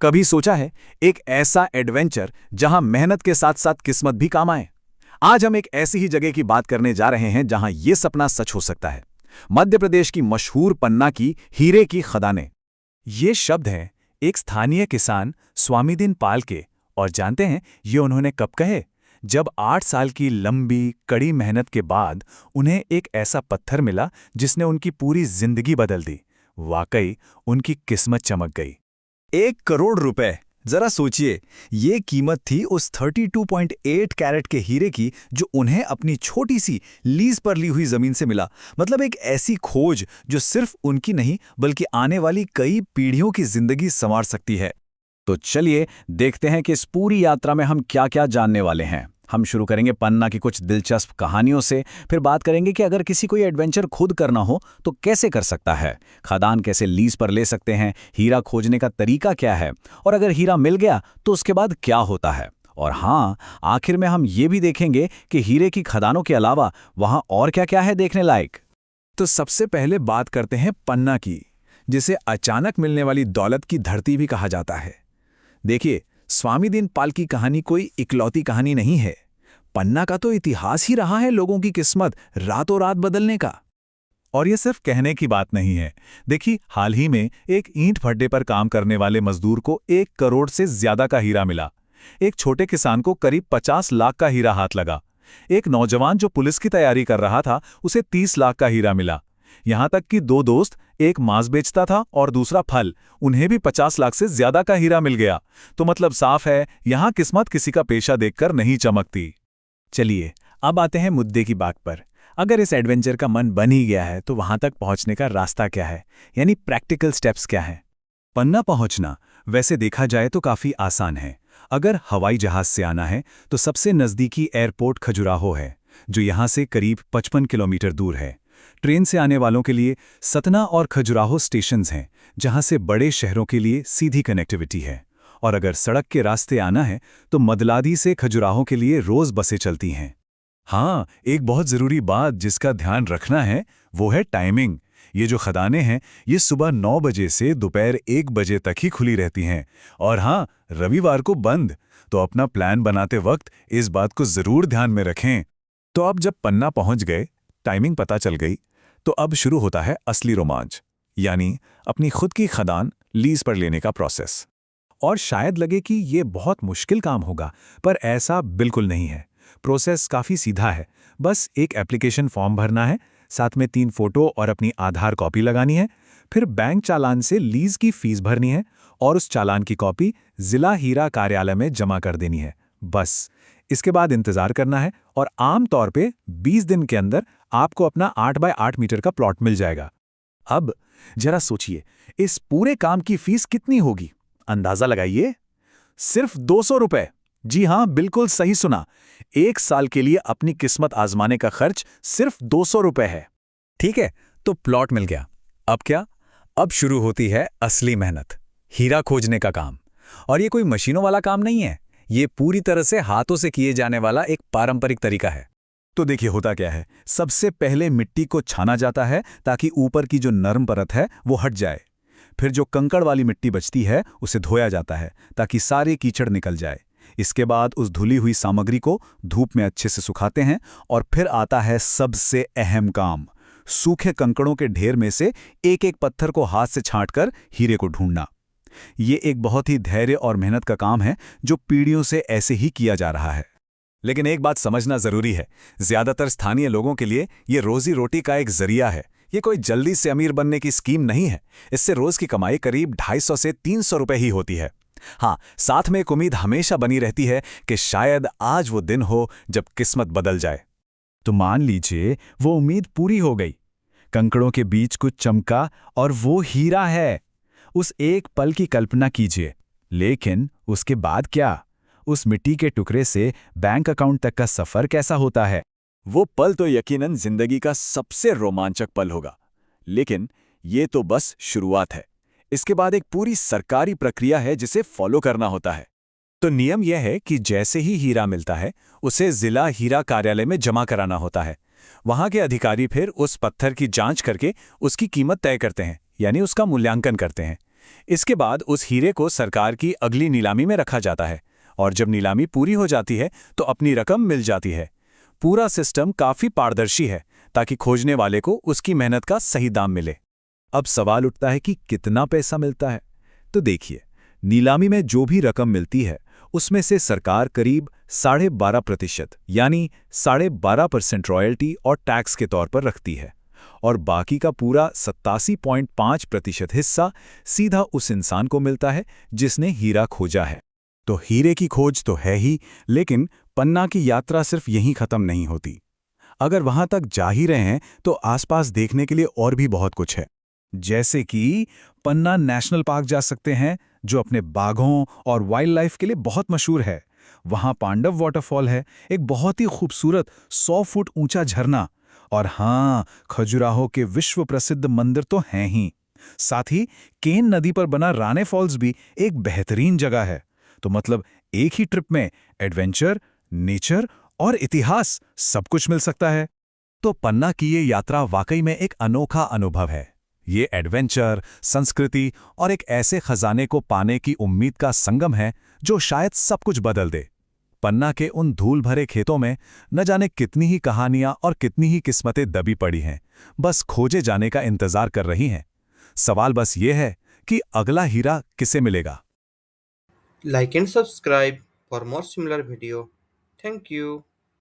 कभी सोचा है एक ऐसा एडवेंचर जहां मेहनत के साथ साथ किस्मत भी काम आए? आज हम एक ऐसी ही जगह की बात करने जा रहे हैं जहां यह सपना सच हो सकता है। मध्य प्रदेश की मशहूर पन्ना की हीरे की खदानें। ये शब्द हैं एक स्थानीय किसान स्वामीदीन पाल के। और जानते हैं ये उन्होंने कब कहे? जब 8 साल की लंबी कड़ी मेहनत के बाद उन्हें एक ऐसा पत्थर मिला जिसने उनकी पूरी जिंदगी बदल दी। वाकई उनकी किस्मत चमक गई। 1 करोड़ रुपए। जरा सोचिए, ये कीमत थी उस 32.8 कैरेट के हीरे की जो उन्हें अपनी छोटी सी लीज पर ली हुई जमीन से मिला। मतलब एक ऐसी खोज जो सिर्फ उनकी नहीं बल्कि आने वाली कई पीढ़ियों की जिंदगी संवार सकती है। तो चलिए देखते हैं कि इस पूरी यात्रा में हम क्या-क्या जानने वाले हैं। हम शुरू करेंगे पन्ना की कुछ दिलचस्प कहानियों से, फिर बात करेंगे कि अगर किसी को ये एडवेंचर खुद करना हो तो कैसे कर सकता है, खदान कैसे लीज पर ले सकते हैं, हीरा खोजने का तरीका क्या है, और अगर हीरा मिल गया तो उसके बाद क्या होता है। और हाँ, आखिर में हम ये भी देखेंगे कि हीरे की खदानों के अलावा वहाँ और क्या-क्या है देखने लायक। तो सबसे पहले बात करते हैं पन्ना की, जिसे अचानक मिलने वाली दौलत की धरती भी कहा जाता है। देखिए, स्वामीदीन पाल की कहानी कोई इकलौती कहानी नहीं है। पन्ना का तो इतिहास ही रहा है लोगों की किस्मत रातों रात बदलने का। और ये सिर्फ कहने की बात नहीं है। देखिए, हाल ही में एक ईंट भट्टे पर काम करने वाले मजदूर को 1 करोड़ से ज्यादा का हीरा मिला। एक छोटे किसान को करीब 50 लाख का हीरा हाथ लगा। एक नौजवान जो पुलिस की तैयारी कर रहा था उसे 30 लाख का हीरा मिला। यहां तक कि 2 दोस्त, एक मांस बेचता था और दूसरा फल, उन्हें भी 50 लाख से ज्यादा का हीरा मिल गया। तो मतलब साफ है, यहां किस्मत किसी का पेशा देखकर नहीं चमकती। चलिए अब आते हैं मुद्दे की बात पर। अगर इस एडवेंचर का मन बन ही गया है तो वहां तक पहुंचने का रास्ता क्या है, यानी प्रैक्टिकल स्टेप्स क्या हैं? पन्ना पहुंचना वैसे देखा जाए तो काफी आसान है। अगर हवाई जहाज से आना है तो सबसे नजदीकी एयरपोर्ट खजुराहो है, जो यहां से करीब 55 किलोमीटर दूर है। ट्रेन से आने वालों के लिए सतना और खजुराहो स्टेशंस हैं, जहां से बड़े शहरों के लिए सीधी कनेक्टिविटी है। और अगर सड़क के रास्ते आना है तो मदलादी से खजुराहो के लिए रोज बसें चलती हैं। हाँ, एक बहुत जरूरी बात जिसका ध्यान रखना है वो है टाइमिंग। ये जो खदानें हैं ये सुबह 9 बजे से दोपहर 1 बजे तक ही खुली रहती हैं। और हाँ, रविवार को बंद। तो अपना प्लान बनाते वक्त इस बात को जरूर ध्यान में रखें। तो अब जब पन्ना पहुंच गए, टाइमिंग पता चल गई, तो अब शुरू होता है असली रोमांच, यानी अपनी खुद की खदान लीज पर लेने का प्रोसेस। और शायद लगे कि ये बहुत मुश्किल काम होगा, पर ऐसा बिल्कुल नहीं है। प्रोसेस काफ़ी सीधा है। बस एक एप्लीकेशन फॉर्म भरना है, साथ में 3 फोटो और अपनी आधार कॉपी लगानी है। फिर बैंक चालान से लीज की फीस भरनी है और उस चालान की कॉपी जिला हीरा कार्यालय में जमा कर देनी है। बस इसके बाद इंतजार करना है और आम तौर पे 20 दिन के अंदर आपको अपना 8 बाय 8 मीटर का प्लॉट मिल जाएगा। अब जरा सोचिए, इस पूरे काम की फीस कितनी होगी? अंदाजा लगाइए। सिर्फ 200 रुपए। जी हां, बिल्कुल सही सुना। 1 साल के लिए अपनी किस्मत आजमाने का खर्च सिर्फ 200 रुपए है। ठीक है, तो प्लॉट मिल गया। अब क्या? अब शुरू होती है असली मेहनत, हीरा खोजने का काम। और ये कोई मशीनों वाला काम नहीं है, ये पूरी तरह से हाथों से किए जाने वाला एक पारंपरिक तरीका है। तो देखिए होता क्या है, सबसे पहले मिट्टी को छाना जाता है ताकि ऊपर की जो नरम परत है वो हट जाए। फिर जो कंकड़ वाली मिट्टी बचती है उसे धोया जाता है ताकि सारे कीचड़ निकल जाए। इसके बाद उस धुली हुई सामग्री को धूप में अच्छे से सुखाते हैं और फिर आता है सबसे अहम काम, सूखे कंकड़ों के ढेर में से एक-एक पत्थर को हाथ से छांटकर हीरे को ढूंढना। ये एक बहुत ही धैर्य और मेहनत का काम है जो पीढ़ियों से ऐसे ही किया जा रहा है। लेकिन एक बात समझना जरूरी है, ज्यादातर स्थानीय लोगों के लिए ये रोजी रोटी का एक जरिया है। ये कोई जल्दी से अमीर बनने की स्कीम नहीं है। इससे रोज की कमाई करीब 250 से 300 रुपए ही होती है। हाँ, साथ में एक उम्मीद हमेशा बनी रहती है कि शायद आज वो दिन हो जब किस्मत बदल जाए। तो मान लीजिए वो उम्मीद पूरी हो गई, कंकड़ों के बीच कुछ चमका और वो हीरा है। उस एक पल की कल्पना कीजिए। लेकिन उसके बाद क्या? उस मिट्टी के टुकड़े से बैंक अकाउंट तक का सफर कैसा होता है? वो पल तो यकीनन जिंदगी का सबसे रोमांचक पल होगा। लेकिन ये तो बस शुरुआत है। इसके बाद एक पूरी सरकारी प्रक्रिया है जिसे फॉलो करना होता है। तो नियम यह है कि जैसे ही हीरा मिलता है उसे जिला हीरा कार्यालय में जमा कराना होता है। वहां के अधिकारी फिर उस पत्थर की जांच करके उसकी कीमत तय करते हैं, यानी उसका मूल्यांकन करते हैं। इसके बाद उस हीरे को सरकार की अगली नीलामी में रखा जाता है और जब नीलामी पूरी हो जाती है तो अपनी रकम मिल जाती है। पूरा सिस्टम काफी पारदर्शी है ताकि खोजने वाले को उसकी मेहनत का सही दाम मिले। अब सवाल उठता है कि कितना पैसा मिलता है। तो देखिए, नीलामी में जो भी रकम मिलती है उसमें से सरकार करीब 12.5% यानी 12.5% रॉयल्टी और टैक्स के तौर पर रखती है और बाकी का पूरा 87.5% हिस्सा सीधा उस इंसान को मिलता है जिसने हीरा खोजा है। तो हीरे की खोज तो है ही, लेकिन पन्ना की यात्रा सिर्फ यहीं खत्म नहीं होती। अगर वहां तक जा ही रहे हैं तो आसपास देखने के लिए और भी बहुत कुछ है। जैसे कि पन्ना नेशनल पार्क जा सकते हैं, जो अपने बाघों और वाइल्ड लाइफ के लिए बहुत मशहूर है। वहां पांडव वाटरफॉल है, एक बहुत ही खूबसूरत 100 फुट ऊंचा झरना। और हाँ, खजुराहो के विश्व प्रसिद्ध मंदिर तो हैं ही। साथ ही केन नदी पर बना राने फॉल्स भी एक बेहतरीन जगह है। तो मतलब एक ही ट्रिप में एडवेंचर, नेचर और इतिहास सब कुछ मिल सकता है। तो पन्ना की ये यात्रा वाकई में एक अनोखा अनुभव है। ये एडवेंचर, संस्कृति और एक ऐसे खजाने को पाने की उम्मीद का संगम है जो शायद सब कुछ बदल दे। पन्ना के उन धूल भरे खेतों में न जाने कितनी ही कहानियां और कितनी ही किस्मतें दबी पड़ी हैं, बस खोजे जाने का इंतजार कर रही हैं। सवाल बस ये है कि अगला हीरा किसे मिलेगा। Like and subscribe for more similar video. Thank you.